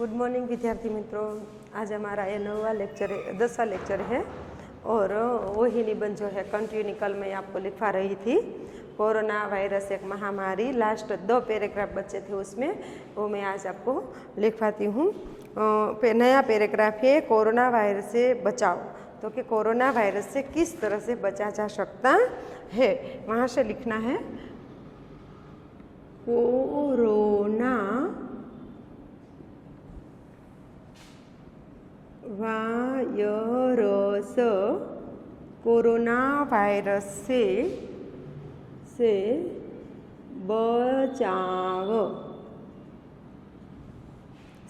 Good morning विद्यार्थी मित्रों। आज हमारा ये 10वां लेक्चर है और वही निबंध जो है कंटिन्यू कल मैं आपको लिखवा रही थी। कोरोना वायरस एक महामारी, लास्ट 2 पैराग्राफ बचे थे उसमें, वो मैं आज आपको लिखवाती हूँ। नया पैराग्राफ है कोरोना वायरस से बचाव। तो कि कोरोना वायरस से किस तरह से बचा जा सकता है, वहाँ से लिखना है कोरोना वायरस, कोरोना वायरस से बचाव।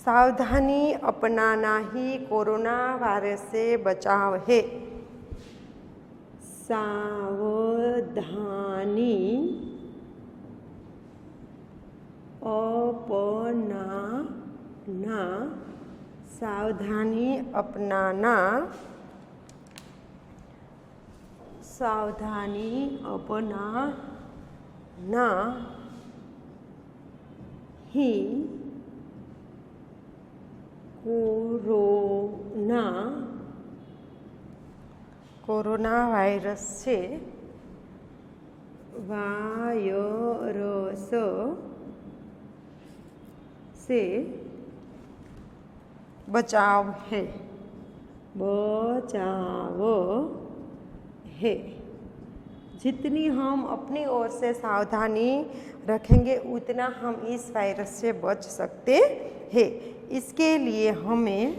सावधानी अपनाना ही कोरोना वायरस से बचाव है। सावधानी अपनाना, सावधानी अपनाना, सावधानी अपनाना ही कोरोना वायरस से बचाव है, बचाव है। जितनी हम अपनी ओर से सावधानी रखेंगे उतना हम इस वायरस से बच सकते हैं। इसके लिए हमें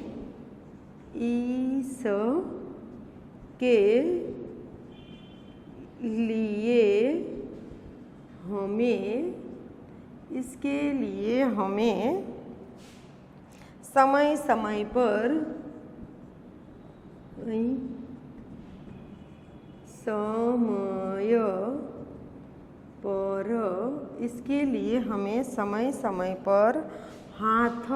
इसके लिए हमें समय समय पर इसके लिए हमें समय समय पर हाथ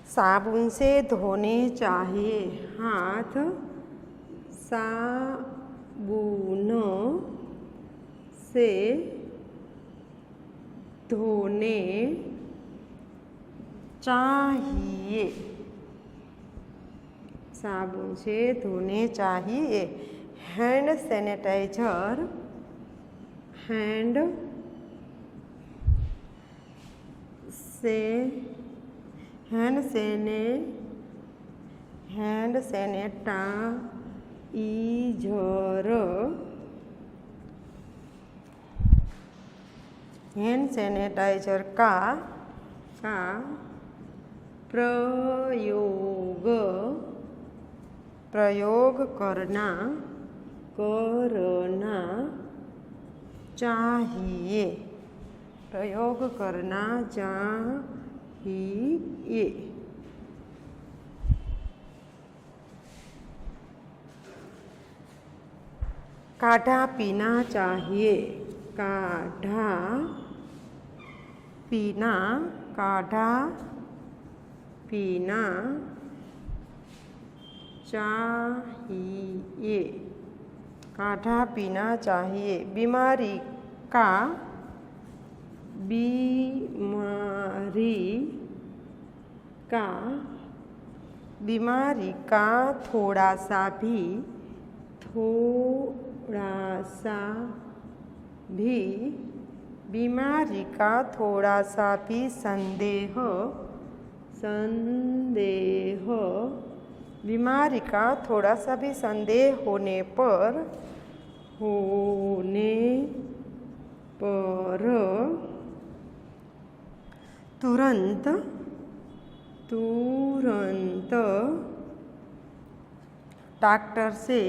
साबुन से धोने चाहिए। हाथ साबुन से धोने चाहिए, साबुन से धोने चाहिए। हैंड सैनिटाइजर, हैंड सैनिटाइजर का प्रयोग करना चाहिए, प्रयोग करना चाहिए। काढ़ा पीना चाहिए, काढ़ा पीना चाहिए, काढ़ा पीना चाहिए। बीमारी का थोड़ा सा भी बीमारी का थोड़ा सा भी संदेह, बीमारी का थोड़ा सा भी संदेह होने पर तुरंत डॉक्टर से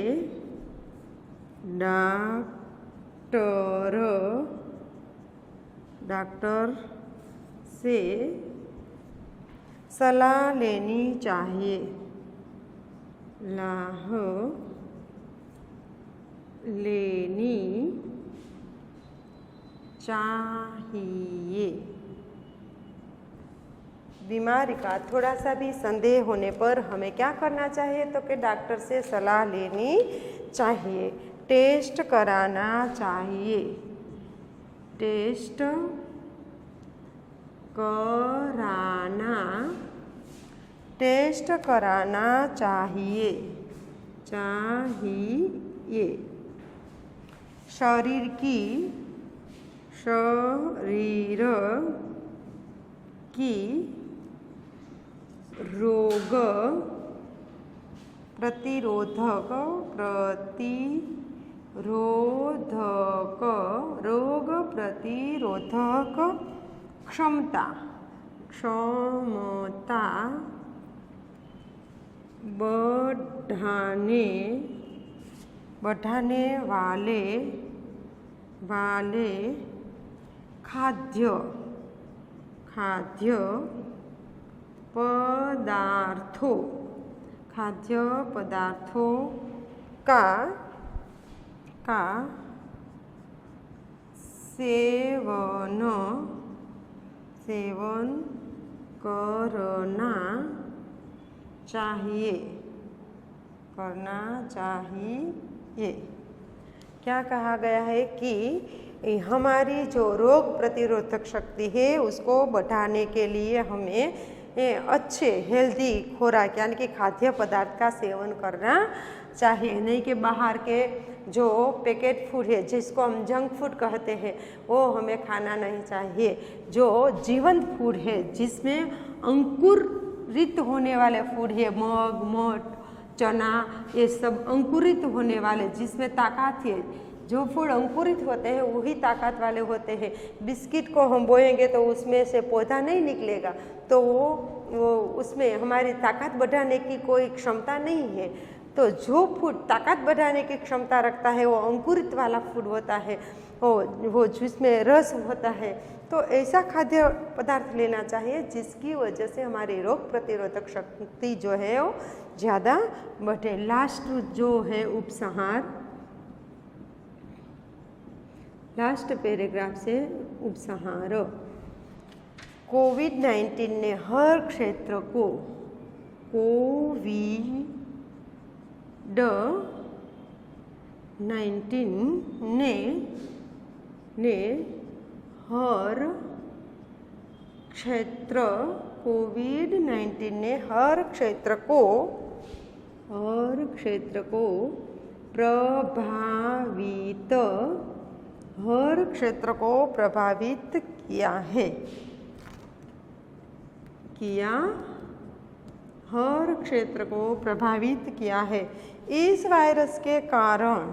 सलाह लेनी चाहिए, लेनी चाहिए। बीमारी का थोड़ा सा भी संदेह होने पर हमें क्या करना चाहिए, तो कि डॉक्टर से सलाह लेनी चाहिए, टेस्ट कराना चाहिए, टेस्ट कराना, टेस्ट कराना चाहिए, चाहिए। शरीर की, शरीर की रोग प्रतिरोधक, प्रतिरोधक, रोग प्रतिरोधक क्षमता, क्षमता बढ़ाने वाले खाद्य पदार्थों का सेवन करना चाहिए। क्या कहा गया है कि हमारी जो रोग प्रतिरोधक शक्ति है उसको बढ़ाने के लिए हमें अच्छे हेल्दी खुराक यानी कि खाद्य पदार्थ का सेवन करना चाहिए। नहीं कि बाहर के जो पैकेट फूड है जिसको हम जंक फूड कहते हैं वो हमें खाना नहीं चाहिए। जो जीवंत फूड है जिसमें अंकुरित होने वाले फूड है, मग, मठ, चना, ये सब अंकुरित होने वाले जिसमें ताकत है, जो फूड अंकुरित होते हैं वही ताकत वाले होते हैं। बिस्किट को हम बोएंगे तो उसमें से पौधा नहीं निकलेगा, तो वो उसमें हमारी ताकत बढ़ाने की कोई क्षमता नहीं है। तो जो फूड ताकत बढ़ाने की क्षमता रखता है वो अंकुरित वाला फूड होता है, वो जिसमें रस होता है। तो ऐसा खाद्य पदार्थ लेना चाहिए जिसकी वजह से हमारी रोग प्रतिरोधक शक्ति जो है वो ज़्यादा बढ़े। लास्ट जो है उपसंहार, लास्ट पैराग्राफ से उपसंहार। कोविड-19 ने हर क्षेत्र को, कोविड-19 ने हर क्षेत्र, कोविड-19 ने हर क्षेत्र को प्रभावित, हर क्षेत्र को प्रभावित किया है, हर क्षेत्र को प्रभावित किया है। इस वायरस के कारण,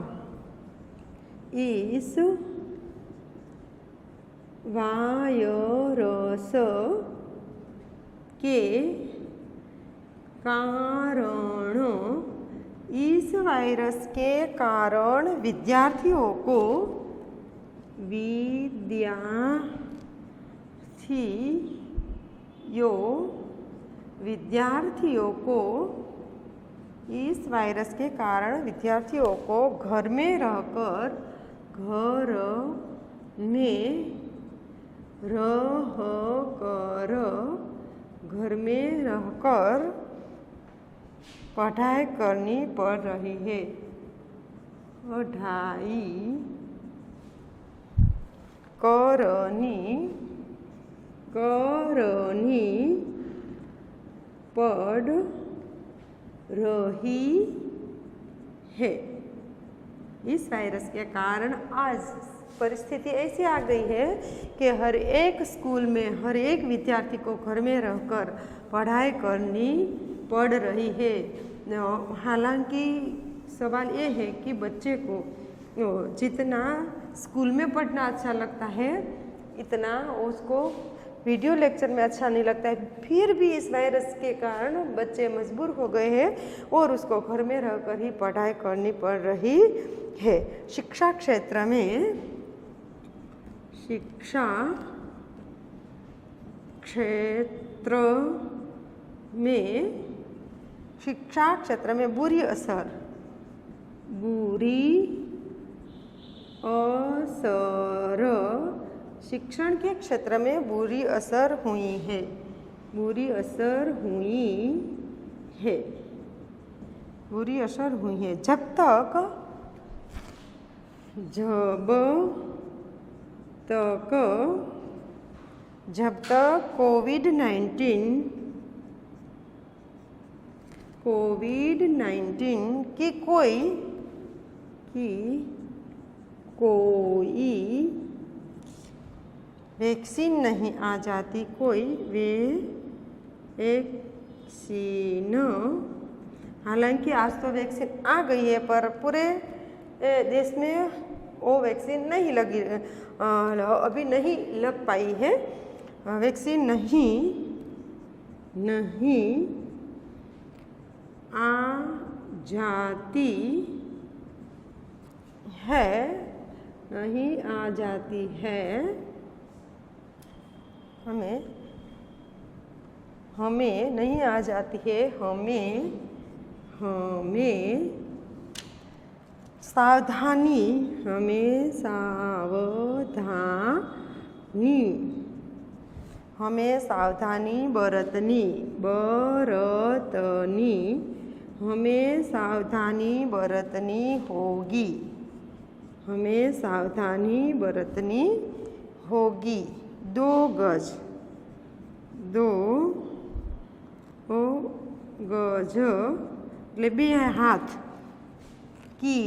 इस वायरस के कारण, इस वायरस के कारण विद्यार्थियों को इस वायरस के कारण विद्यार्थियों को घर में रहकर पढ़ाई करनी पड़ रही है, पढ़ाई करनी पड़ रही है। इस वायरस के कारण आज परिस्थिति ऐसी आ गई है कि हर एक स्कूल में हर एक विद्यार्थी को घर में रहकर पढ़ाई करनी पड़ रही है। हालांकि सवाल ये है कि बच्चे को जितना स्कूल में पढ़ना अच्छा लगता है इतना उसको वीडियो लेक्चर में अच्छा नहीं लगता है। फिर भी इस वायरस के कारण बच्चे मजबूर हो गए हैं और उसको घर में रहकर ही पढ़ाई करनी पड़ रही है। शिक्षा क्षेत्र में बुरी असर शिक्षण के क्षेत्र में बुरी असर हुई है, बुरी असर हुई है। जब तक जब तक कोविड-19 की कोई वैक्सीन नहीं आ जाती, कोई वैक्सीन, हालांकि आज तो वैक्सीन आ गई है पर पूरे देश में वो वैक्सीन नहीं लगी, अभी नहीं लग पाई है। वैक्सीन नहीं आ जाती है, नहीं आ जाती है, हमें नहीं आ जाती है, हमें सावधानी बरतनी, हमें सावधानी बरतनी होगी, हमें सावधानी बरतनी होगी। 2 गज એટલે 2 हाथ की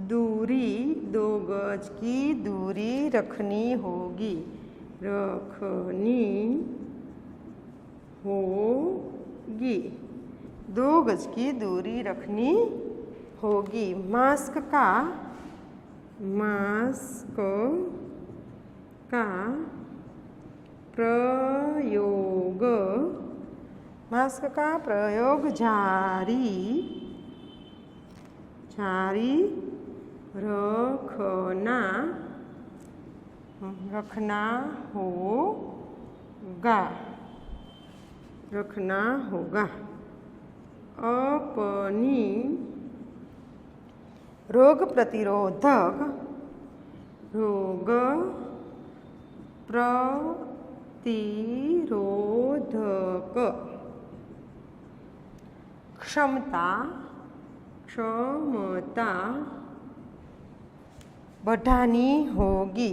दूरी, 2 गज की दूरी रखनी होगी, 2 गज की दूरी रखनी होगी। मास्क का प्रयोग जारी रखना होगा। अपनी रोग प्रतिरोधक क्षमता बढ़ानी होगी,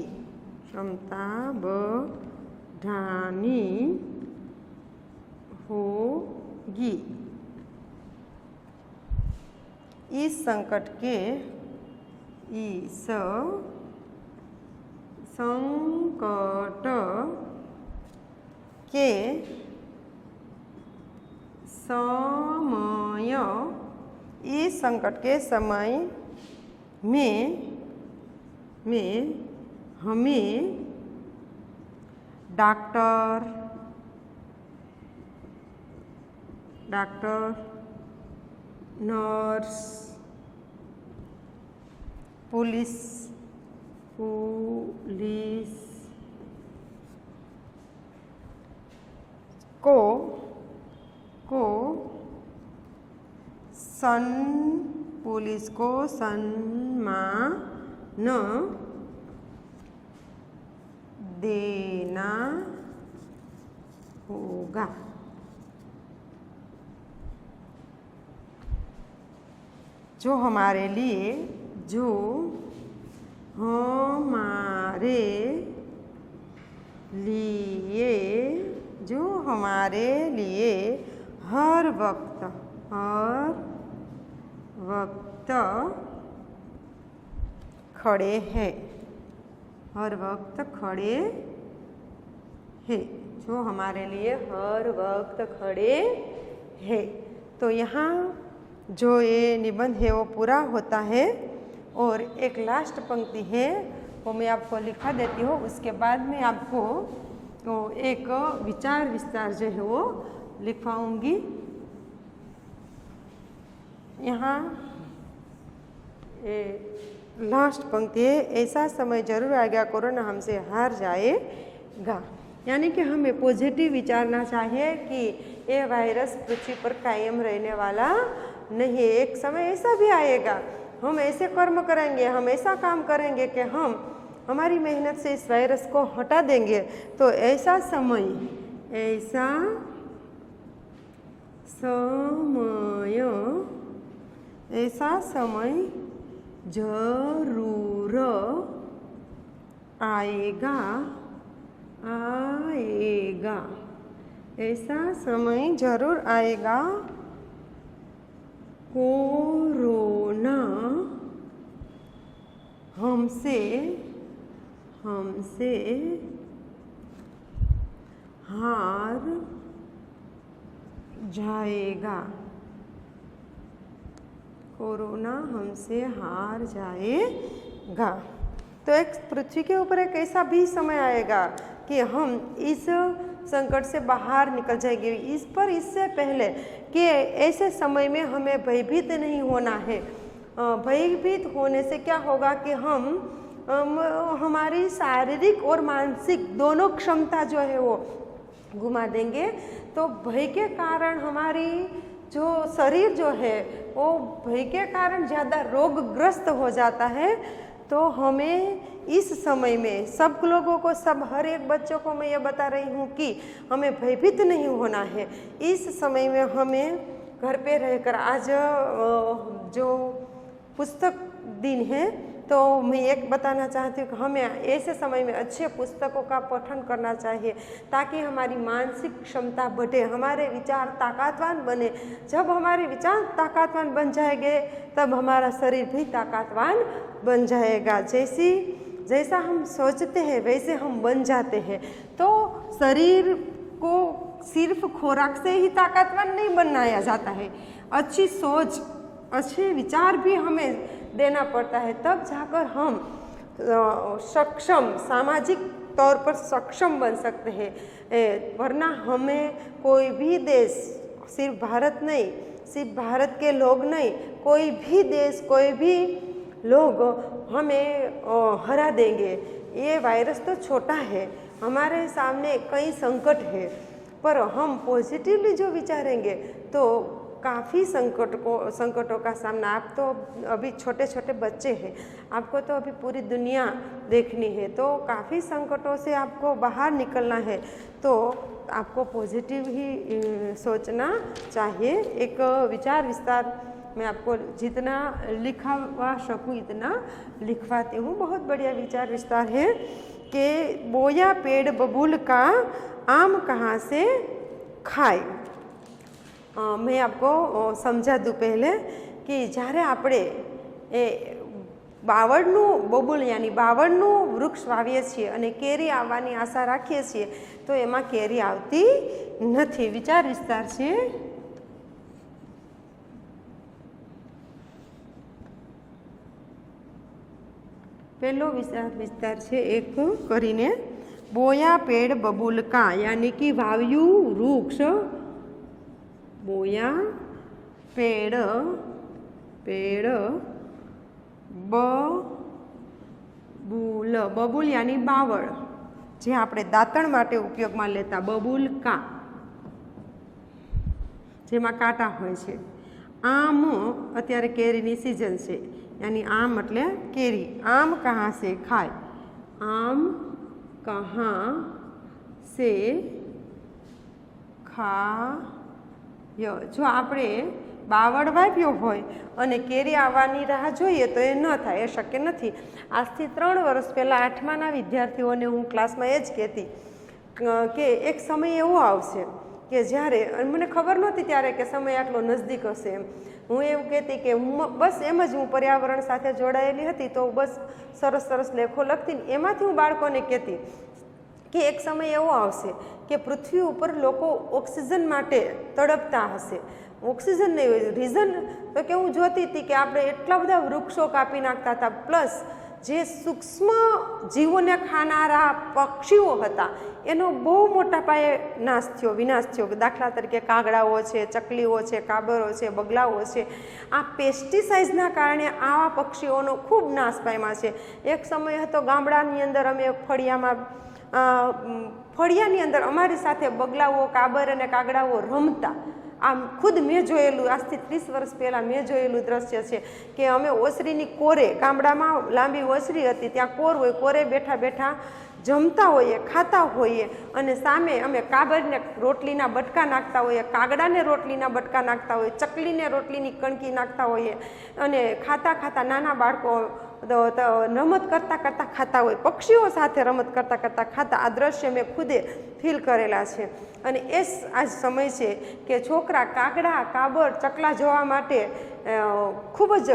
इस संकट के समय में हमें डॉक्टर, नर्स, पुलिस को सम्मान देना होगा। जो हमारे लिए हर वक्त खड़े हैं, जो हमारे लिए हर वक्त खड़े हैं। तो यहाँ जो ये निबंध है वो पूरा होता है और एक लास्ट पंक्ति है वो मैं आपको लिखा देती हूँ, उसके बाद में आपको तो एक विचार विस्तार जो है वो लिखवाऊंगी। यहाँ लास्ट पंक्ति है, ऐसा समय जरूर आएगा कोरोना हमसे हार जाएगा। यानी कि हमें पॉजिटिव विचारना चाहिए कि ये वायरस पृथ्वी पर कायम रहने वाला नहीं है। एक समय ऐसा भी आएगा, हम ऐसे कर्म करेंगे, हम ऐसा काम करेंगे कि हम हमारी मेहनत से इस वायरस को हटा देंगे। तो ऐसा समय जरूर आएगा आएगा, ऐसा समय जरूर आएगा। कोरोना हमसे हार जाएगा। कोरोना हमसे हार जाएगा। तो एक पृथ्वी के ऊपर एक ऐसा भी समय आएगा कि हम इस संकट से बाहर निकल जाएंगे। इस पर इससे पहले कि ऐसे समय में हमें भयभीत नहीं होना है। भयभीत होने से क्या होगा कि हम हमारी शारीरिक और मानसिक दोनों क्षमता जो है वो घुमा देंगे। तो भय के कारण हमारी जो शरीर जो है वो भय के कारण ज़्यादा रोगग्रस्त हो जाता है। तो हमें इस समय में सब लोगों को, हर एक बच्चों को मैं ये बता रही हूँ कि हमें भयभीत नहीं होना है। इस समय में हमें घर पे रहकर, आज जो पुस्तक दिन है, तो मैं एक बताना चाहती हूँ कि हमें ऐसे समय में अच्छे पुस्तकों का पठन करना चाहिए ताकि हमारी मानसिक क्षमता बढ़े, हमारे विचार ताकतवान बने। जब हमारे विचार ताकतवान बन जाएंगे तब हमारा शरीर भी ताकतवान बन जाएगा। जैसा हम सोचते हैं वैसे हम बन जाते हैं। तो शरीर को सिर्फ खुराक से ही ताकतवान नहीं बनाया जाता है, अच्छी सोच, अच्छे विचार भी हमें देना पड़ता है, तब जाकर हम सक्षम, सामाजिक तौर पर सक्षम बन सकते हैं। वरना हमें कोई भी देश, सिर्फ भारत नहीं, सिर्फ भारत के लोग नहीं, कोई भी देश, कोई भी लोग हमें हरा देंगे। ये वायरस तो छोटा है, हमारे सामने कई संकट है, पर हम पॉजिटिवली जो विचारेंगे तो काफ़ी संकटों का सामना। आप तो अभी छोटे छोटे बच्चे हैं, आपको तो अभी पूरी दुनिया देखनी है, तो काफ़ी संकटों से आपको बाहर निकलना है। तो आपको पॉजिटिव ही सोचना चाहिए। एक विचार विस्तार मैं आपको जितना लिखवा सकूँ इतना लिखवाती हूँ। बहुत बढ़िया विचार विस्तार है कि बोया पेड़ बबूल का, आम कहाँ से खाए। मैं आपको समझा दूँ पहले कि જ્યારે આપણે એ બાવળનું બબૂલ યાની બાવળનું વૃક્ષ વાવીએ છીએ અને કેરી આવવાની આશા રાખીએ છીએ તો એમાં કેરી આવતી નથી। વિચાર વિસ્તાર છે। પહેલો વિસ્તાર છે એક કરીને, બોયા પેડ બબૂલ કા યાની કે વાવ્યું વૃક્ષ, बोया पेड़ बबूल, बबूल यानी बावळ, जे आपणे दातण माटे उपयोगमां लेता, बबूल का जेमां कांटा होय छे। आम, अत्यारे केरीनी सीजन छे, यानी आम एटले केरी। आम कहाँ से खाय, आम कहाँ से खा। जो આપણે બાવળ વાવ્યો હોય અને કેરી આવવાની રાહ જોઈએ તો એ ન થાય, એ શક્ય નથી। આજથી 3 વર્ષ પહેલાં 8માના વિદ્યાર્થીઓને હું ક્લાસમાં એ જ કહેતી કે એક સમય એવો આવશે કે જ્યારે, મને ખબર નહોતી ત્યારે કે સમય આટલો નજદીક હશે એમ। હું એવું કહેતી કે બસ એમ જ હું પર્યાવરણ સાથે જોડાયેલી હતી તો બસ સરસ સરસ લેખો લખતી ને એમાંથી હું બાળકોને કહેતી કે એક સમય એવો આવશે કે પૃથ્વી ઉપર લોકો ઓક્સિજન માટે તડપતા હશે। ઓક્સિજન નહીં હોય, રીઝન તો કે હું જોતી હતી કે આપણે એટલા બધા વૃક્ષો કાપી નાખતા હતા, પ્લસ જે સૂક્ષ્મ જીવોને ખાનારા પક્ષીઓ હતા એનો બહુ મોટા પાયે નાશ થયો, વિનાશ થયો। દાખલા તરીકે કાગડાઓ છે, ચકલીઓ છે, કાબરો છે, બગલાઓ છે। આ પેસ્ટિસાઇડ્સના કારણે આવા પક્ષીઓનો ખૂબ નાશ પામ્યા છે। એક સમય હતો ગામડાની અંદર અમે ફળિયાની અંદર અમારી સાથે બગલાઓ, કાબર અને કાગડાઓ રમતા। આમ ખુદ મેં જોયેલું, આજથી 30 વર્ષ પહેલાં મેં જોયેલું દ્રશ્ય છે કે અમે ઓસરીની કોરે, ગામડામાં લાંબી ઓસરી હતી, ત્યાં કોર હોય, કોરે બેઠા બેઠા જમતા હોઈએ, ખાતા હોઈએ અને સામે અમે કાબરને રોટલીના બટકા નાખતા હોઈએ, કાગડાને રોટલીના બટકા નાખતા હોઈએ, ચકલીને રોટલીની કણકી નાખતા હોઈએ અને ખાતા ખાતા નાના બાળકો રમત કરતાં કરતાં ખાતા હોય, પક્ષીઓ સાથે રમત કરતાં કરતાં ખાતા, આ દ્રશ્ય મેં ખુદે ફીલ કરેલા છે. અને એ આ જ સમય છે કે છોકરા કાગડા, કાબર, ચકલા જોવા માટે ખૂબ જ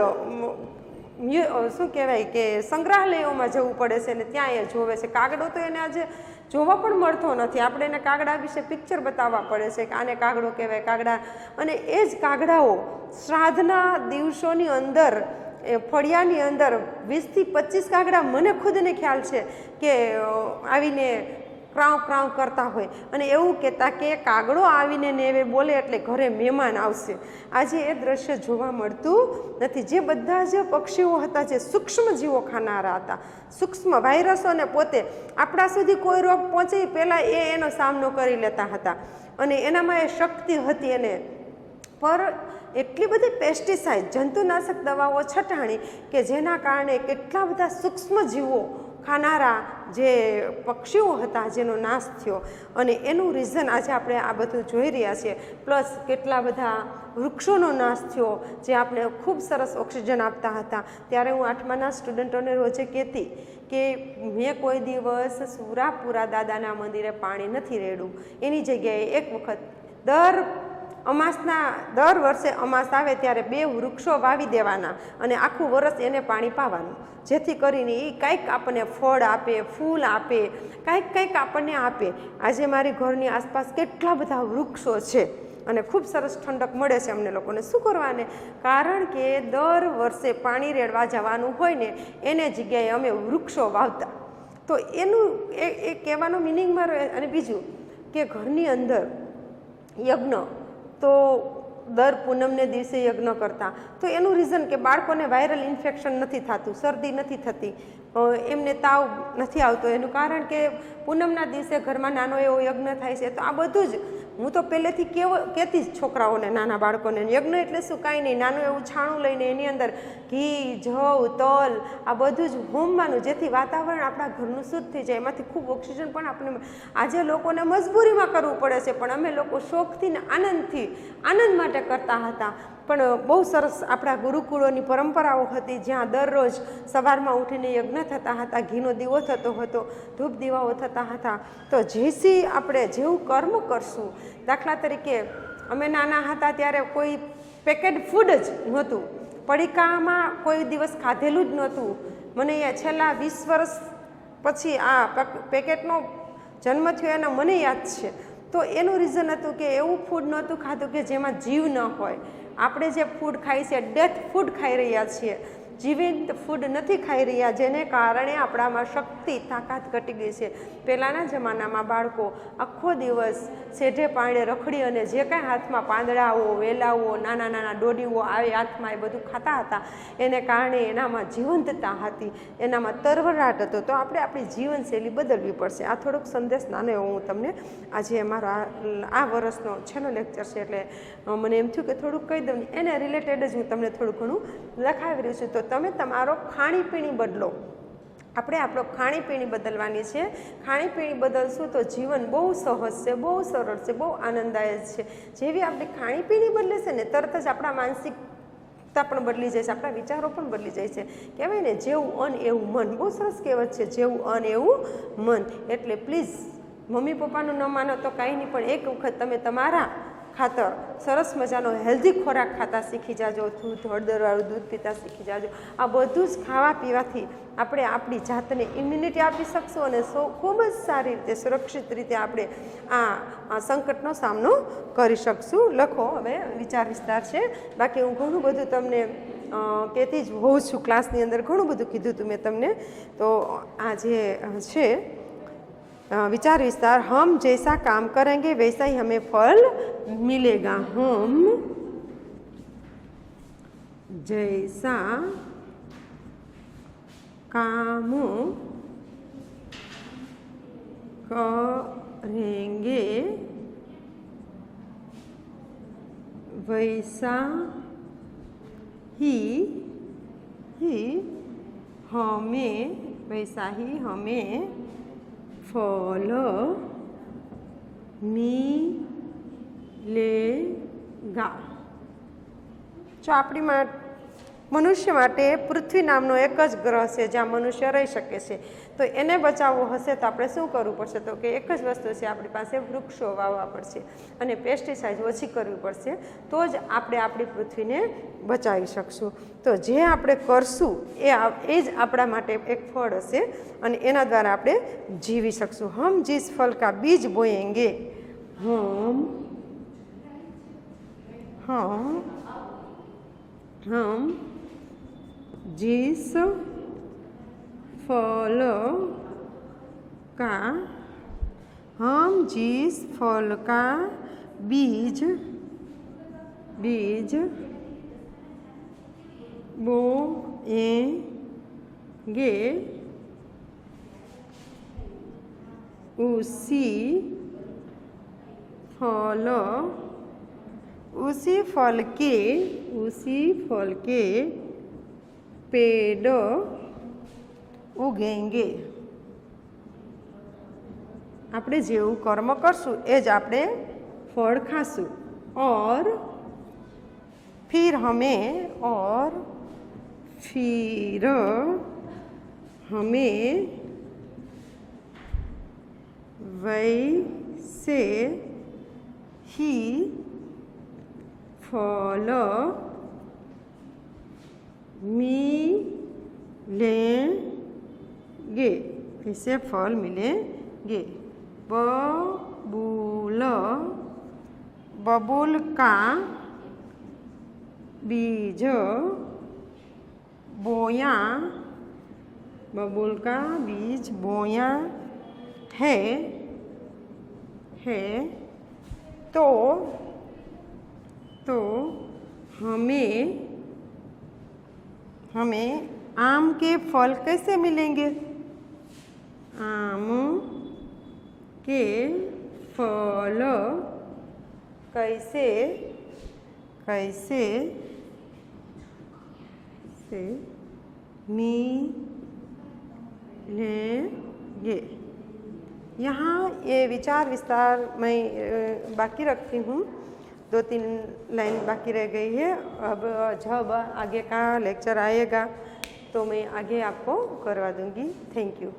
શું કહેવાય કે સંગ્રહાલયોમાં જવું પડે છે ને ત્યાં એ જોવે છે. કાગડો તો એને આજે જોવા પણ મળતો નથી. આપણે એને કાગડા વિશે પિક્ચર બતાવવા પડે છે કે આને કાગડો કહેવાય, કાગડા. અને એ જ કાગડાઓ શ્રાદ્ધના દિવસોની અંદર ફળિયાની અંદર 20 થી 25 કાગડા મને ખુદને ખ્યાલ છે કે આવીને ક્રાઉ ક્રાઉ કરતા હોય અને એવું કહેતા કે કાગડો આવીને નેવે બોલે એટલે ઘરે મહેમાન આવશે. આજે એ દ્રશ્ય જોવા મળતું નથી. જે બધા જ પક્ષીઓ હતા જે સૂક્ષ્મ જીવો ખાનારા હતા, સૂક્ષ્મ વાયરસોને પોતે આપણા સુધી કોઈ રોગ પહોંચે પહેલાં એનો સામનો કરી લેતા હતા અને એનામાં એ શક્તિ હતી એને. પર એટલી બધી પેસ્ટિસાઇડ, જંતુનાશક દવાઓ છટાણી કે જેના કારણે કેટલા બધા સૂક્ષ્મ જીવો ખાનારા જે પક્ષીઓ હતા જેનો નાશ થયો. અને એનું રીઝન આજે આપણે આ બધું જોઈ રહ્યા છીએ. પ્લસ કેટલા બધા વૃક્ષોનો નાશ થયો જે આપણે ખૂબ સરસ ઓક્સિજન આપતા હતા. ત્યારે હું 8માના સ્ટુડન્ટોને રોજે કહેતી કે મેં કોઈ દિવસ સુરાપુરા દાદાના મંદિરે પાણી નથી રેડ્યું. એની જગ્યાએ એક વખત દર વર્ષે અમાસ આવે ત્યારે 2 વૃક્ષો વાવી દેવાના અને આખું વર્ષ એને પાણી પાવાનું, જેથી કરીને એ કંઈક આપણને ફળ આપે, ફૂલ આપે, કંઈક આપણને આપે. આજે મારી ઘરની આસપાસ કેટલા બધા વૃક્ષો છે અને ખૂબ સરસ ઠંડક મળે છે અમને લોકોને. શું કરવાને? કારણ કે દર વર્ષે પાણી રેડવા જવાનું હોય ને એને જગ્યાએ અમે વૃક્ષો વાવતા. તો એનું એ કહેવાનો મિનિંગમાં રહે. અને બીજું કે ઘરની અંદર યજ્ઞ તો દર પૂનમને દિવસે યજ્ઞ કરતા. તો એનું રીઝન કે બાળકોને વાયરલ ઇન્ફેક્શન નથી થતું, શરદી નથી થતી, એમને તાવ નથી આવતો. એનું કારણ કે પૂનમના દિવસે ઘરમાં નાનો એવો યજ્ઞ થાય છે. તો આ બધું જ હું તો પહેલેથી કહેતી જ છોકરાઓને, નાના બાળકોને, યજ્ઞ એટલે શું? કાંઈ નહીં, નાનું એવું છાણું લઈને એની અંદર ઘી, જવ, તલ આ બધું જ હોમવાનું, જેથી વાતાવરણ આપણા ઘરનું શુદ્ધ થઈ જાય. એમાંથી ખૂબ ઓક્સિજન પણ આપણે આજે લોકોને મજબૂરીમાં કરવું પડે છે, પણ અમે લોકો શોખથી ને આનંદ માટે કરતા હતા. પણ બહુ સરસ આપણા ગુરુકુળોની પરંપરાઓ હતી જ્યાં દરરોજ સવારમાં ઉઠીને યજ્ઞ થતા હતા, ઘીનો દીવો થતો હતો, ધૂપ દીવાઓ થતા હતા. તો જેસી આપણે જેવું કર્મ કરશું, દાખલા તરીકે અમે નાના હતા ત્યારે કોઈ પેકેટ ફૂડ જ નહોતું, પડીકામાં કોઈ દિવસ ખાધેલું જ નહોતું. મને છેલ્લા 20 વર્ષ પછી આ પેકેટનો જન્મ થયો એના મને યાદ છે. તો એનું રીઝન હતું કે એવું ફૂડ નહોતું ખાધું કે જેમાં જીવ ન હોય. આપણે જે ફૂડ ખાઈએ છીએ ડેથ ફૂડ ખાઈ રહ્યા છીએ, જીવિત ફૂડ નથી ખાઈ રહ્યા, જેને કારણે આપણામાં શક્તિ, તાકાત ઘટી ગઈ છે. પહેલાંના જમાનામાં બાળકો આખો દિવસ સેઢે પાણે રખડી અને જે કાંઈ હાથમાં પાંદડાઓ, વેલાઓ, નાના નાના ડોડીઓ આવે હાથમાં એ બધું ખાતા હતા. એને કારણે એનામાં જીવંતતા હતી, એનામાં તરવરાટ હતો. તો આપણે આપણી જીવનશૈલી બદલવી પડશે. આ થોડોક સંદેશ નાનો એવો હું તમને આજે મારો આ વર્ષનો છેલ્લો લેક્ચર છે એટલે મને એમ થયું કે થોડુંક કહી દઉં. એને રિલેટેડ જ હું તમને થોડું ઘણું લખાવી રહ્યું છું. તો તમે તમારો ખાણીપીણી બદલો. આપણે આપણો ખાણીપીણી બદલવાની છે. ખાણીપીણી બદલશું તો જીવન બહુ સહજ છે, બહુ સરળ છે, બહુ આનંદદાયક છે. જેવી આપણી ખાણીપીણી બદલે છે ને તરત જ આપણા માનસિકતા પણ બદલી જાય છે, આપણા વિચારો પણ બદલી જાય છે. કહેવાય ને જેવું અન્ન એવું મન, બહુ સરસ કહેવત છે, જેવું અન્ન એવું મન. એટલે પ્લીઝ મમ્મી પપ્પાનું ન માનો તો કાંઈ નહીં, પણ એક વખત તમે તમારા ખાતર સરસ મજાનો હેલ્ધી ખોરાક ખાતા શીખી જાજો. દૂધ, હળદરવાળું દૂધ પીતા શીખી જાજો. આ બધું જ ખાવા પીવાથી આપણે આપણી જાતને ઇમ્યુનિટી આપી શકશું અને ખૂબ જ સારી રીતે, સુરક્ષિત રીતે આપણે આ સંકટનો સામનો કરી શકશું. લખો હવે વિચાર વિસ્તાર છે. બાકી હું ઘણું બધું તમને કહેતી જ હોઉં છું, ક્લાસની અંદર ઘણું બધું કીધું હતું મેં તમને. તો આ જે છે विचार विस्तार, हम जैसा काम करेंगे वैसा ही हमें फल मिलेगा. हम जैसा काम करेंगे वैसा ही हमें फल मिलेगा. જો આપણી મનુષ્ય માટે પૃથ્વી નામનો એક જ ગ્રહ છે જ્યાં મનુષ્ય રહી શકે છે, તો એને બચાવવો હશે તો આપણે શું કરવું પડશે? તો કે એક જ વસ્તુ છે, આપણી પાસે વૃક્ષો વાવવા પડશે અને પેસ્ટિસાઇડ ઓછી કરવી પડશે, તો જ આપણે આપણી પૃથ્વીને બચાવી શકશું. તો જે આપણે કરશું એ જ આપણા માટે એક ફળ હશે અને એના દ્વારા આપણે જીવી શકશું. હમ જીસ ફલ કા બીજ બોએંગે, हम जिस फल का बीज बोएंगे उसी फल के पेड़ उगेंगे. આપણે જેવું કર્મ કરશું એ જ આપણે ફળ ખાશું. और फिर हमें वैसे ही फल मिलेंगे, ऐसे फल मिलेंगे. बबूल का बीज बोया है तो हमें आम के फल कैसे मिलेंगे? आम के फल कैसे मिलेंगे? यहाँ ये विचार विस्तार मैं बाकी रखती हूँ, 2-3 लाइन बाकी रह गई है. अब जब आगे का लेक्चर आएगा तो मैं आगे आपको करवा दूँगी. Thank you.